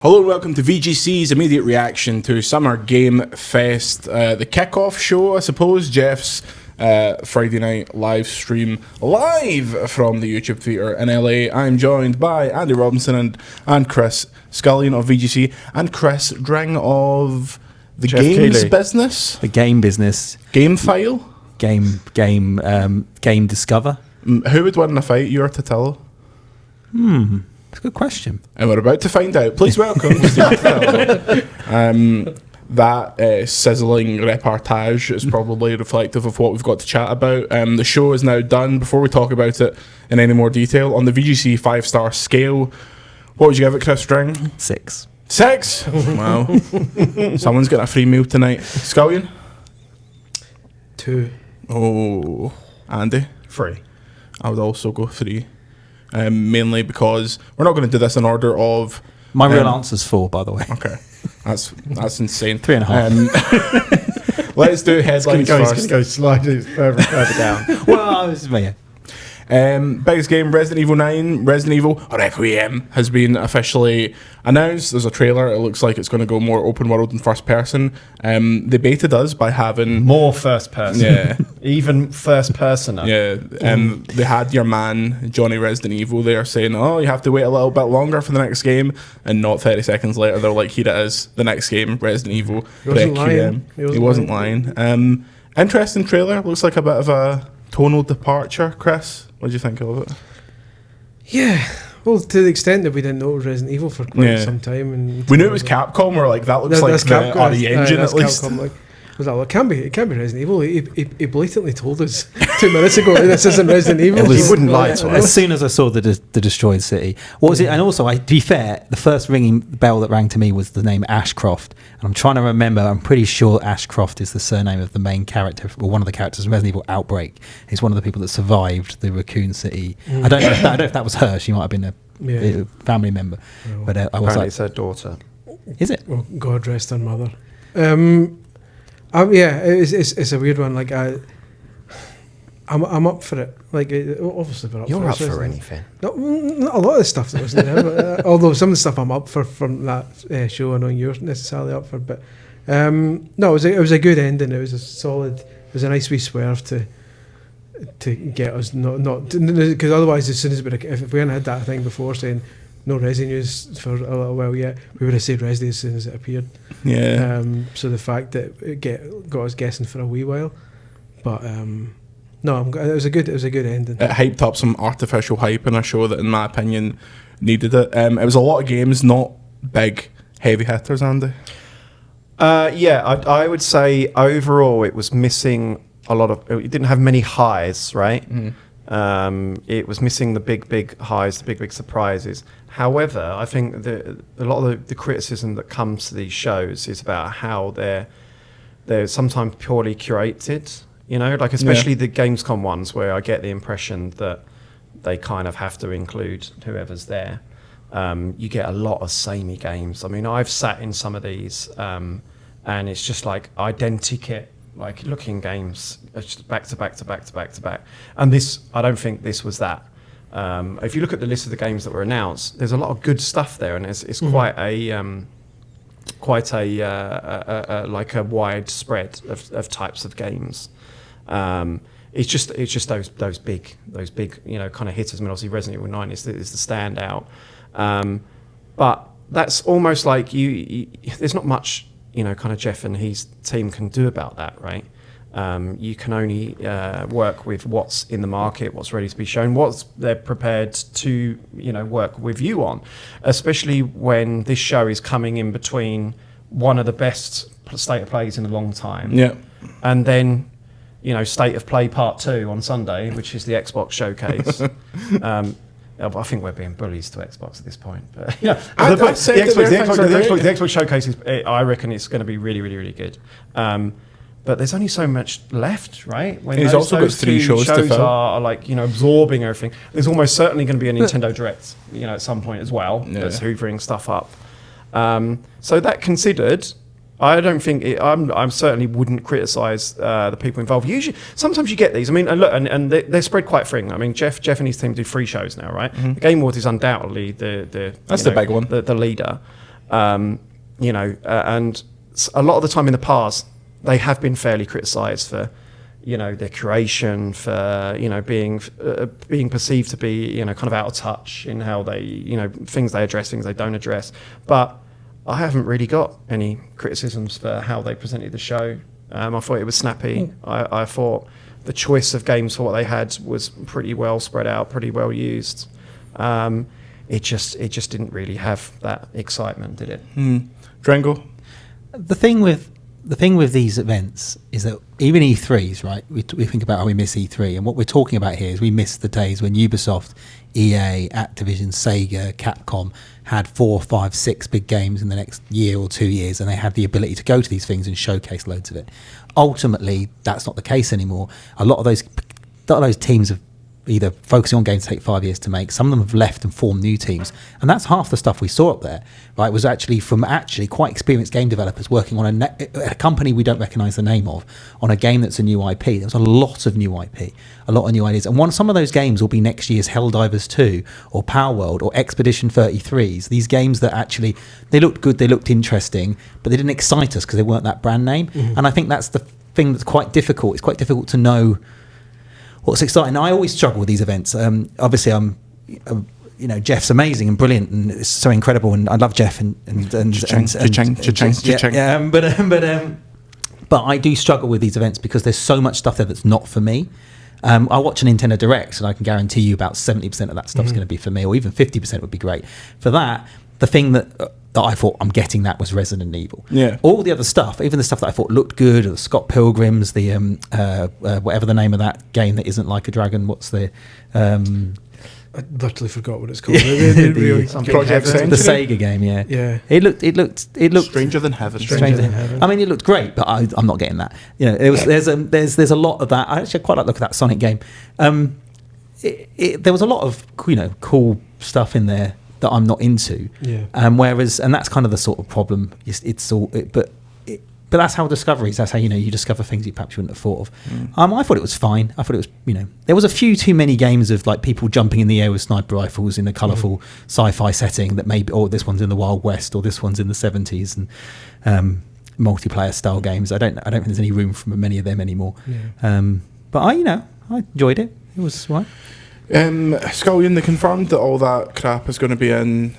Hello and welcome to VGC's immediate reaction to Summer Game Fest, the kickoff show, I suppose, Jeff's Friday night live stream live from the YouTube Theatre in LA. I'm joined by Andy Robinson and Chris Scullion of VGC and Chris Dring of the Jeff Games Keighley. Business. The game business. Game File? Game Discover. Who would win in a fight, you or Totillo? It's a good question. And we're about to find out. Please welcome Steve Totillo. That sizzling reportage is probably reflective of what we've got to chat about. The show is now done. Before we talk about it in any more detail, on the VGC 5-star scale, what would you give it, Chris String? 6. 6? Wow. Someone's getting a free meal tonight. Scullion? 2. Oh. Andy? 3. I would also go 3. Mainly because we're not going to do this in order of... My real answer's 4, by the way. Okay. That's insane. 3.5. Let's do headlines first. It's going to go slightly further down. Biggest game, Resident Evil 9, Resident Evil Requiem has been officially announced. There's a trailer. It looks like it's going to go more open world than first person. The beta does by having... More first person. Yeah. Even first personer. Yeah. They had your man, Johnny Resident Evil, there saying, oh, you have to wait a little bit longer for the next game. And not 30 seconds later, they're like, here it is, the next game, Resident Evil Requiem. He wasn't lying. Interesting trailer. Looks like a bit of a tonal departure, Chris. What do you think of it? Yeah, well, to the extent that we didn't know it was Resident Evil for quite some time, and we knew it was Capcom. We're like, that looks like the RE engine at least. Capcom, like, was that, well, it can be Resident Evil. He blatantly told us 2 minutes ago this isn't Resident Evil. He wouldn't lie to us. As soon as I saw the destroyed city, what was it? And also, to be fair, the first ringing bell that rang to me was the name Ashcroft, and I'm trying to remember. I'm pretty sure Ashcroft is the surname of the main character, or one of the characters in Resident Evil Outbreak. He's one of the people that survived the Raccoon City. I don't know if that was her. She might have been a family member, but I was like, it's her daughter. is it? Well, God rest her mother. Yeah, it's a weird one. Like I'm up for it. Like obviously we're up You're for up it. for anything. Not a lot of the stuff that wasn't there, but, although some of the stuff I'm up for from that show, I know you're necessarily up for. But no, it was a good ending. It was a solid. It was a nice wee swerve to get us not because otherwise, as soon as if we hadn't had that thing before saying no Resi news for a little while yet, we would have said Resi as soon as it appeared. Yeah. So the fact that it got us guessing for a wee while, but no, it was a good ending. It hyped up some artificial hype in a show that, in my opinion, needed it. It was a lot of games, not big heavy hitters, Andy. Yeah, I would say overall it was missing a lot of... It didn't have many highs, right? It was missing the big highs, the big surprises. However, I think a lot of the criticism that comes to these shows is about how they're sometimes purely curated, you know, like especially the Gamescom ones where I get the impression that they kind of have to include whoever's there. You get a lot of samey games. I mean, I've sat in some of these and it's just like identikit, like looking games, back to back. And this, I don't think this was that. If you look at the list of the games that were announced, there's a lot of good stuff there, and it's quite a like a wide spread of types of games. It's just those big you know kind of hitters. I mean, obviously Resident Evil 9 is the standout, but that's almost like you there's not much, you know, kind of Jeff and his team can do about that, right? You can only work with what's in the market, what's ready to be shown, what's they're prepared to, you know, work with you on, especially when this show is coming in between one of the best state of plays in a long time. Yeah. And then, you know, State of Play Part 2 on Sunday, which is the Xbox showcase. I think we're being bullies to Xbox at this point, but yeah, the Xbox showcase is, I reckon it's going to be really good. But there's only so much left, right? When he's also got 3 shows to fill. Are like, you know, absorbing everything. There's almost certainly going to be a Nintendo Direct, you know, at some point as well. That's hoovering stuff up. So that considered, I don't think I certainly wouldn't criticise the people involved. Usually, sometimes you get these. I mean, and look, and they're spread quite thin. I mean, Jeff and his team do 3 shows now, right? The Game Awards is undoubtedly the big one, the leader. And a lot of the time in the past, they have been fairly criticised for, their curation, for being perceived to be kind of out of touch in how they things they address, things they don't address. But I haven't really got any criticisms for how they presented the show. I thought it was snappy. I thought the choice of games for what they had was pretty well spread out, pretty well used. It just didn't really have that excitement, did it? Drango? The thing with these events is that even E3s, right? We think about how we miss E3, and what we're talking about here is we miss the days when Ubisoft, EA, Activision, Sega, Capcom had 4, 5, 6 big games in the next year or 2 years, and they had the ability to go to these things and showcase loads of it. Ultimately, that's not the case anymore. A lot of those teams have either focusing on games that take 5 years to make. Some of them have left and formed new teams, and that's half the stuff we saw up there, right? It was actually from quite experienced game developers working on a company we don't recognise the name of, on a game that's a new IP. There was a lot of new IP, a lot of new ideas, and some of those games will be next year's Helldivers 2 or Power World or Expedition 33s. These games that actually, they looked good, they looked interesting, but they didn't excite us because they weren't that brand name. And I think that's the thing that's quite difficult. It's quite difficult to know what's exciting. I always struggle with these events. Obviously, Jeff's amazing and brilliant, and it's so incredible, and I love Jeff but I do struggle with these events because there's so much stuff there that's not for me. I watch a Nintendo Direct, and I can guarantee you about 70% of that stuff's going to be for me, or even 50% would be great. For that, the thing that I thought I'm getting that was Resident Evil. Yeah. All the other stuff, even the stuff that I thought looked good, or the Scott Pilgrims, the whatever the name of that game that isn't like a dragon. What's the? I literally forgot what it's called. The Sega game. Yeah. Yeah. It looked Stranger Than Heaven. I mean, it looked great, but I'm not getting that. There's a lot of that. I actually quite like look at that Sonic game. There was a lot of cool stuff in there that I'm not into. Yeah. And that's kind of the sort of problem. But that's how discoveries. That's how you discover things you perhaps wouldn't have thought of. I thought it was fine. I thought it was there was a few too many games of like people jumping in the air with sniper rifles in a colourful sci-fi setting that maybe this one's in the Wild West or this one's in the 70s and multiplayer style games. I don't think there's any room for many of them anymore. Yeah. But I enjoyed it. It was right. Scullion, they confirmed that all that crap is going to be in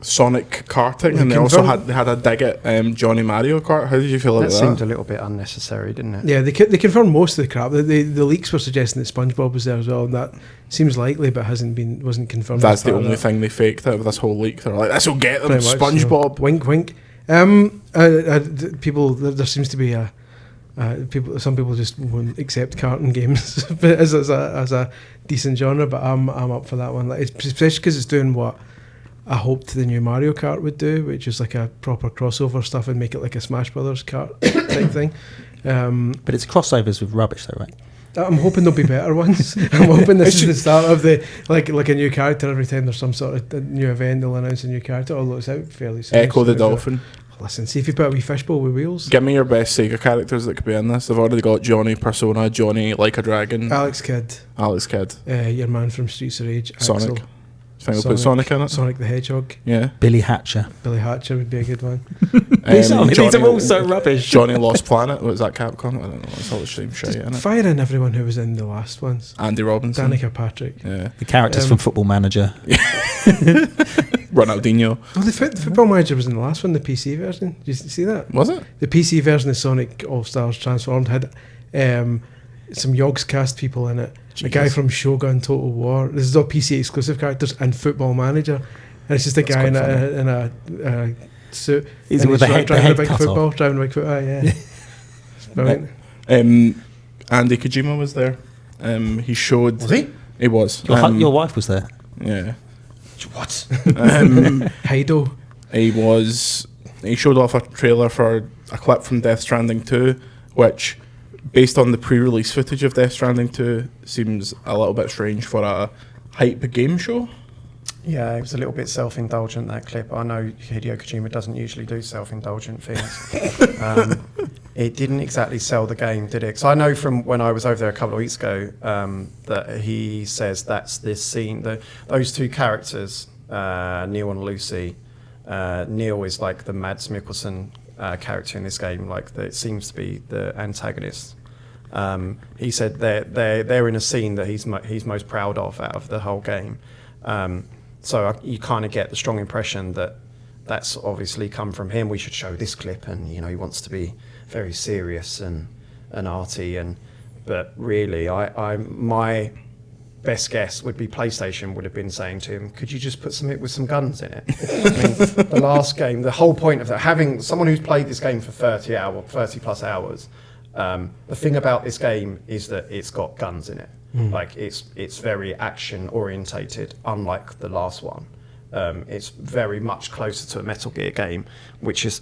Sonic karting, and they also had a dig at Johnny Mario Kart. How did you feel about that? That seemed a little bit unnecessary, didn't it? Yeah, they confirmed most of the crap. The leaks were suggesting that SpongeBob was there as well, and that seems likely, but wasn't confirmed. That's the only thing they faked out of this whole leak. They're like, this will get them, SpongeBob. Wink, wink. People, there seems to be some people just won't accept karting games as a decent genre, but I'm up for that one. Like, especially because it's doing what I hoped the new Mario Kart would do, which is like a proper crossover stuff and make it like a Smash Brothers kart type thing. But it's crossovers with rubbish, though, right? I'm hoping there'll be better ones. I'm hoping this is the start of the like a new character every time there's some sort of new event. They'll announce a new character, although it's out fairly soon. Echo the Dolphin. Listen, see if you put a wee fishbowl with wheels. Give me your best Sega characters that could be in this. They've already got Johnny Persona, Johnny Like a Dragon, Alex Kidd, your man from Streets of Rage, Sonic. Axel. Think I'll put Sonic in it. Sonic the Hedgehog. Yeah. Billy Hatcher. Billy Hatcher would be a good one. These are all so rubbish. Johnny Lost Planet. Was that Capcom? I don't know. It's all the same shit, isn't it? Fire in everyone who was in the last ones. Andy Robinson. Danica Patrick. Yeah. The characters from Football Manager. Ronaldinho. Oh, the Football Manager was in the last one, the PC version. Did you see that? Was it? The PC version of Sonic All-Stars Transformed had some Yogscast people in it. Jesus. A guy from Shogun Total War. This is all PC exclusive characters and Football Manager. And it's just a guy in a suit. He's with the head driving a big cut football. off. Driving a big football, yeah. It's brilliant. Andy Kojima was there. He showed... Was he? He was. Your wife was there. Yeah. What? Heido. He showed off a trailer for a clip from Death Stranding 2, which, based on the pre-release footage of Death Stranding 2, seems a little bit strange for a hype game show. Yeah, it was a little bit self-indulgent, that clip. I know Hideo Kojima doesn't usually do self-indulgent things. It didn't exactly sell the game, did it? Because I know from when I was over there a couple of weeks ago that he says that's this scene. Those two characters, Neil and Lucy, Neil is like the Mads Mikkelsen character in this game, like it seems to be the antagonist. He said they're in a scene that he's most proud of out of the whole game. So you kind of get the strong impression that that's obviously come from him. We should show this clip, and he wants to be very serious and arty, but really, my best guess would be PlayStation would have been saying to him, could you just put something with some guns in it? I mean, the last game, the whole point of that, having someone who's played this game for 30 plus hours, the thing about this game is that it's got guns in it. Like it's very action orientated, unlike the last one. It's very much closer to a Metal Gear game, which is,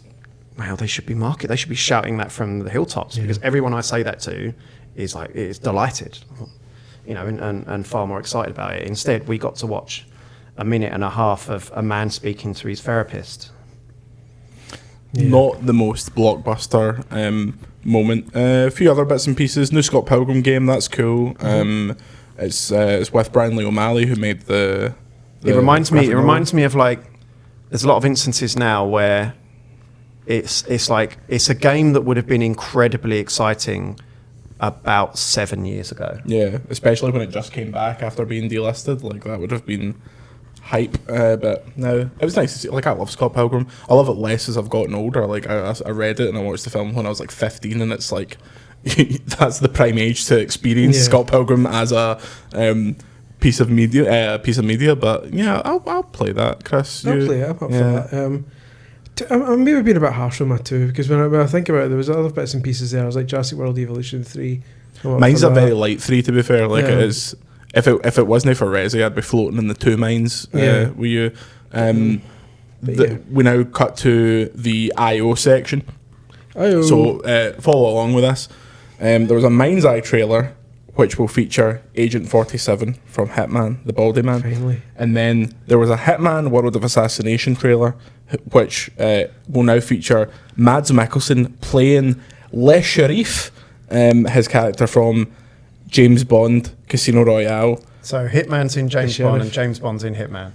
wow, they should be shouting that from the hilltops, because everyone I say that to is delighted. And far more excited about it. Instead, we got to watch a minute and a half of a man speaking to his therapist. Yeah. Not the most blockbuster moment. A few other bits and pieces. New Scott Pilgrim game, that's cool. It's with Brian Lee O'Malley, who made the It reminds me of, like, there's a lot of instances now where it's like it's a game that would have been incredibly exciting about 7 years ago. Yeah, especially when it just came back after being delisted. Like, that would have been hype. But no, it was nice to see. Like, I love Scott Pilgrim. I love it less as I've gotten older. Like, I read it and I watched the film when I was like 15, and it's like that's the prime age to experience Scott Pilgrim as a piece of media. But yeah, I'll play that, Chris. I'll play it. I'm up for that. I'm maybe being a bit harsh on my 2, because when I think about it, there was other bits and pieces there. I was like Jurassic World Evolution 3. Mine's a very light 3, to be fair. Like, it is. If it wasn't for Resi, I'd be floating in the 2 mines with you. We now cut to the IO section. So follow along with us. There was a Mind's Eye trailer, which will feature Agent 47 from Hitman, the Baldy Man. Finally. And then there was a Hitman World of Assassination trailer, which will now feature Mads Mikkelsen playing Le Sharif, his character from James Bond Casino Royale. So Hitman's in James Bond and James Bond's in Hitman.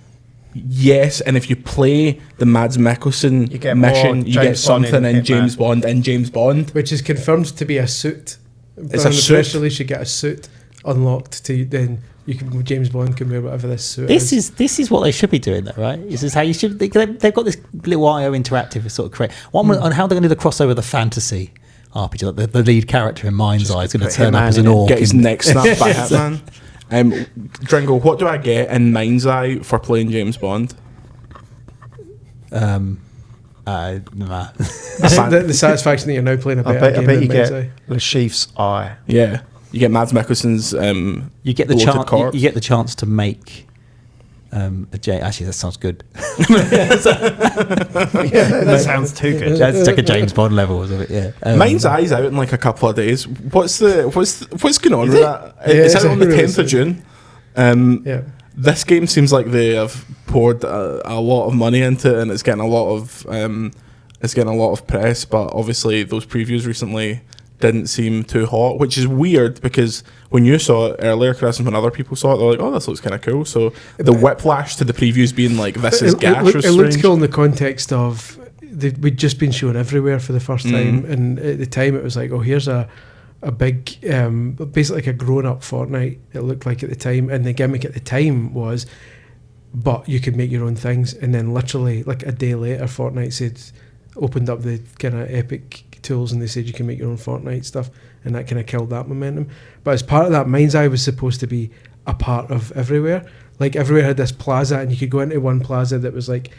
Yes, and if you play the Mads Mikkelsen mission, you get something in James Bond and James Bond. Which is confirmed to be a suit. It's a suit. Press release, you get a suit unlocked to then James Bond can wear whatever this suit is. This is what they should be doing, though, right? This is how you should. They've got this little IO interactive sort of create. One on how they're going to do the crossover of the fantasy RPG. Like the lead character in Mind's Eye is going to turn up as an orc, get his neck snapped by Hitman. Dringo, what do I get in Mind's Eye for playing James Bond? Nah. the satisfaction that you're now playing a better game. I bet you get Le Chiffre's eye. Yeah, you get Mads Mikkelsen's. You get the chance. You get the chance to make. Actually, that sounds good. That sounds too good. That's like a James Bond level, wasn't it? Yeah. Mind's Eye's out in like a couple of days. What's going on with that? It's out on the 10th of June. This game seems like they have poured a lot of money into it, and it's getting a lot of press. But obviously, those previews recently didn't seem too hot, which is weird because when you saw it earlier, Chris, and when other people saw it, they're like, "Oh, this looks kind of cool." So the whiplash to the previews being like, "This is gash," was it looked cool in the context of we'd just been shown everywhere for the first time, and at the time it was like, "Oh, here's a big, basically like a grown-up Fortnite." It looked like at the time, and the gimmick at the time was, but you could make your own things, and then literally like a day later, Fortnite opened up the kind of Epic tools, and they said you can make your own Fortnite stuff, and that kind of killed that momentum. But as part of that, Mind's Eye was supposed to be a part of everywhere. Like everywhere had this plaza, and you could go into one plaza that was like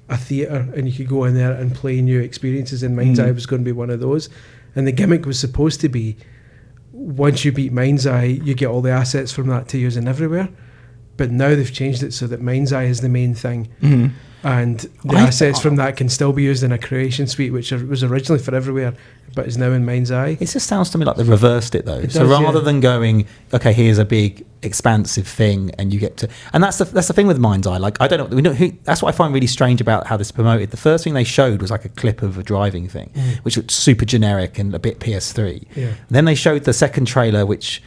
a theatre, and you could go in there and play new experiences, and Mind's Eye was going to be one of those. And the gimmick was supposed to be, once you beat Mind's Eye, you get all the assets from that to use in everywhere. But now they've changed it so that Mind's Eye is the main thing. And the assets from that can still be used in a creation suite, which was originally for everywhere, but is now in Mind's Eye. It just sounds to me like they've reversed it, though. So does, rather than going, okay, here's a big, expansive thing, and you get to... And that's the thing with Mind's Eye. Like, I don't know... that's what I find really strange about how this is promoted. The first thing they showed was like a clip of a driving thing, which looked super generic and a bit PS3. Yeah. And then they showed the second trailer, which...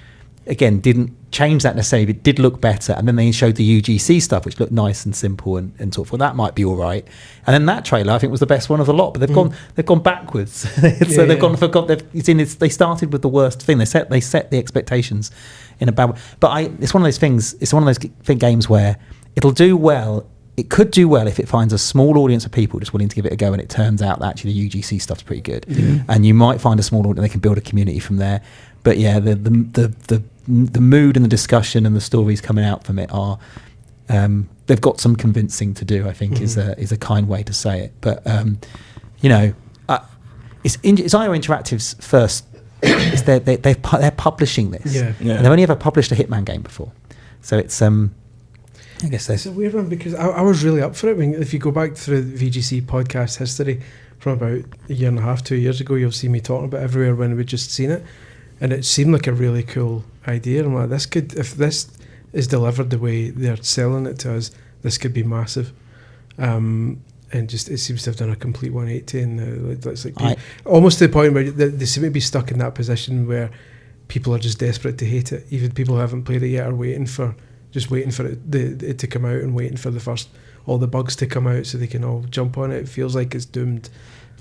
again, didn't change that necessarily, but did look better. And then they showed the UGC stuff, which looked nice and simple and sort of, well, that might be all right. And then that trailer, I think, was the best one of the lot. But they've gone backwards. So they started with the worst thing. They set the expectations in a bad way. But it's one of those things. It's one of those games where it'll do well. It could do well if it finds a small audience of people just willing to give it a go, and it turns out that actually the UGC stuff's pretty good. And you might find a small audience, and they can build a community from there. But yeah, the mood and the discussion and the stories coming out from it are they've got some convincing to do, I think, is a kind way to say it. But it's IO Interactive's first. They're publishing this. Yeah. And they've only ever published a Hitman game before, so it's I guess it's a weird one because I was really up for it. If you go back through the VGC podcast history from about a year and a half, 2 years ago, you'll see me talking about Everywhere when we'd just seen it, and it seemed like a really cool idea. I'm like, if this is delivered the way they're selling it to us, this could be massive. And just it seems to have done a complete 180, and it's like almost to the point where they seem to be stuck in that position where people are just desperate to hate it. Even people who haven't played it yet are waiting for it to come out and waiting for all the bugs to come out so they can all jump on it. It feels like it's doomed.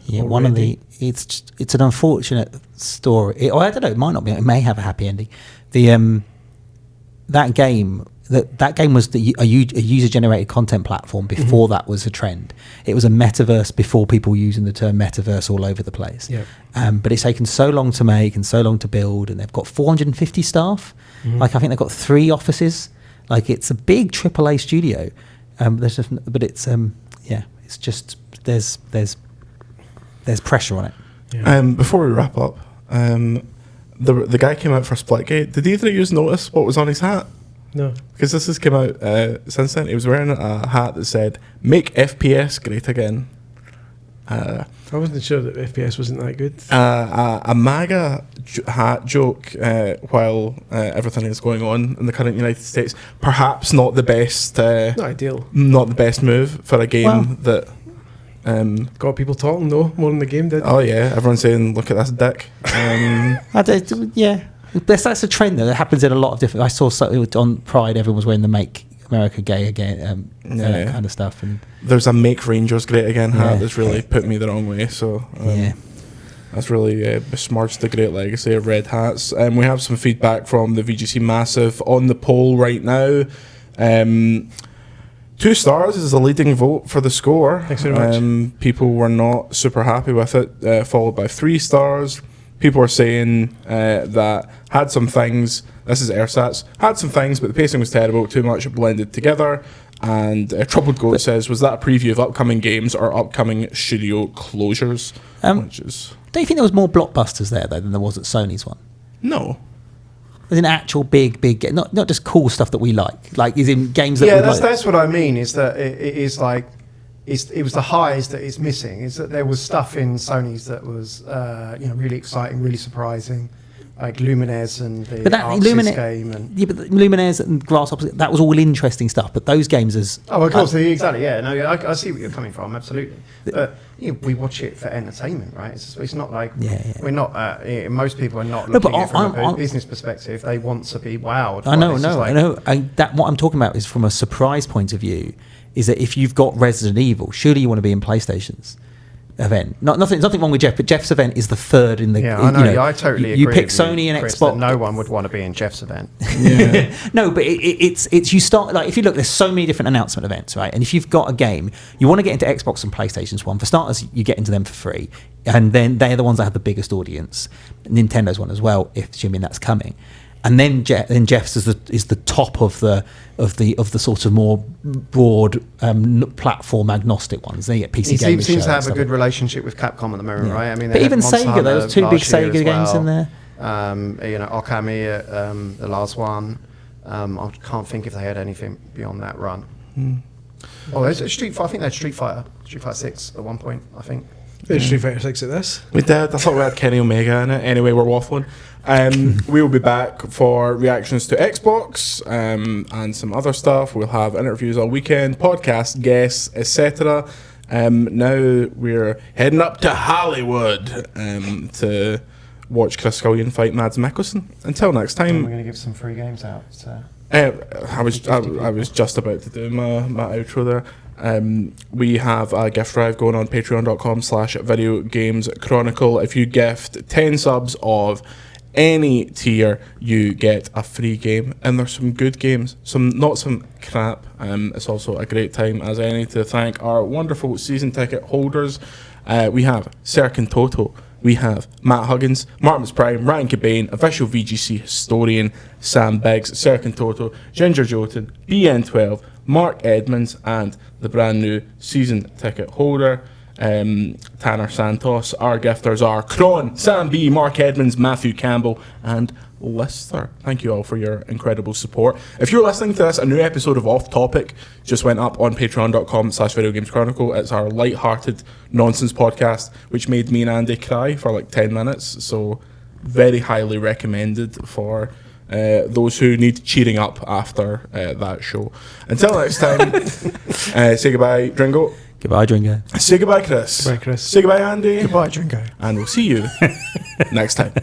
Yeah, already. It's an unfortunate story. I don't know. It might not be. It may have a happy ending. That game was a user-generated content platform before that was a trend. It was a metaverse before people were using the term metaverse all over the place. Yeah. But it's taken so long to make and so long to build, and they've got 450 staff. Like I think they've got 3 offices. Like it's a big AAA studio. It's just there's pressure on it. Yeah. Before we wrap up, the guy came out for Splitgate. Did either of you notice what was on his hat? No. Because this has come out since then. He was wearing a hat that said, "Make FPS great again." I wasn't sure that FPS wasn't that good. A MAGA hat joke while everything is going on in the current United States. Perhaps not the best. Not ideal. Not the best move for a game that. Got people talking though, more than the game did. Oh yeah, everyone's saying, "Look at this dick." That's a trend though. That happens in a lot of different. I saw on Pride, everyone was wearing the "Make America Gay Again" kind of stuff, and there's a "Make Rangers Great Again" hat that's really put me the wrong way. So that's really besmirched the great legacy of red hats. We have some feedback from the VGC Massive on the poll right now. 2 stars is the leading vote for the score. Thanks very much. People were not super happy with it, followed by 3 stars. People are saying that had some things, this is Airsats, had some things, but the pacing was terrible, too much blended together. And Troubled Goat says, was that a preview of upcoming games or upcoming studio closures? Don't you think there was more blockbusters there, though, than there was at Sony's one? No. There's an actual big, not just cool stuff that we like is in games that we like. That's what I mean, is that it is like, it was the highs that it's missing, is that there was stuff in Sony's that was really exciting, really surprising, like Lumines and the Arxis game. And but Lumines and Grasshoppers, that was all interesting stuff, but those games as... Oh, of course, exactly, yeah. No, I see where you're coming from, absolutely. But we watch it for entertainment, right? It's not like... We're not... most people are not looking at it from a business perspective. They want to be wowed. I know. What I'm talking about is from a surprise point of view, is that if you've got Resident Evil, surely you want to be in PlayStation's event. Nothing wrong with Jeff, but Jeff's event is the third in the... Yeah, I know. I totally agree. You pick Sony and Chris, Xbox. No one would want to be in Jeff's event. Yeah. No, but it's you start, like, if you look, there's so many different announcement events, right? And if you've got a game, you want to get into Xbox and PlayStation's one. For starters, you get into them for free. And then they're the ones that have the biggest audience. Nintendo's one as well, assuming that's coming. And then Jeff's is the top of the sort of more broad platform agnostic ones. They get PC games. He seems to have a good relationship with Capcom at the moment, right? I mean, but even Sega, there was 2 big Sega games in there. Okami, the last one. I can't think if they had anything beyond that run. Oh, there's a Street Fighter. I think they had Street Fighter 6 at one point, I think. There's Street Fighter 6 at this. We did. I thought we had Kenny Omega in it. Anyway, we're waffling. We will be back for reactions to Xbox and some other stuff. We'll have interviews all weekend, podcast guests, etc. Now we're heading up to Hollywood to watch Chris Scullion fight Mads Mikkelsen. Until next We're time, going to give some free games out. So. I was just about to do my outro there. We have a gift drive going on patreon.com/video games chronicle. If you gift 10 subs of any tier, you get a free game, and there's some good games, not some crap. It's also a great time as any to thank our wonderful season ticket holders. We have Serkin Toto, we have Matt Huggins, Martin's Prime, Ryan Cabane, official VGC historian Sam Beggs, Serkin Toto, Ginger Jotun, BN12, Mark Edmonds, and the brand new season ticket holder, Tanner Santos. Our gifters are Cron, Sam B, Mark Edmonds, Matthew Campbell, and Lister. Thank you all for your incredible support. If you're listening to this, a new episode of Off Topic just went up on patreon.com/video games chronicle. It's our light-hearted nonsense podcast, which made me and Andy cry for like 10 minutes. So very highly recommended for those who need cheering up after that show. Until next time, say goodbye, Dringo. Goodbye, Dringo. Say goodbye, Chris. Bye, Chris. Say goodbye, Andy. Goodbye, Dringo. And we'll see you next time.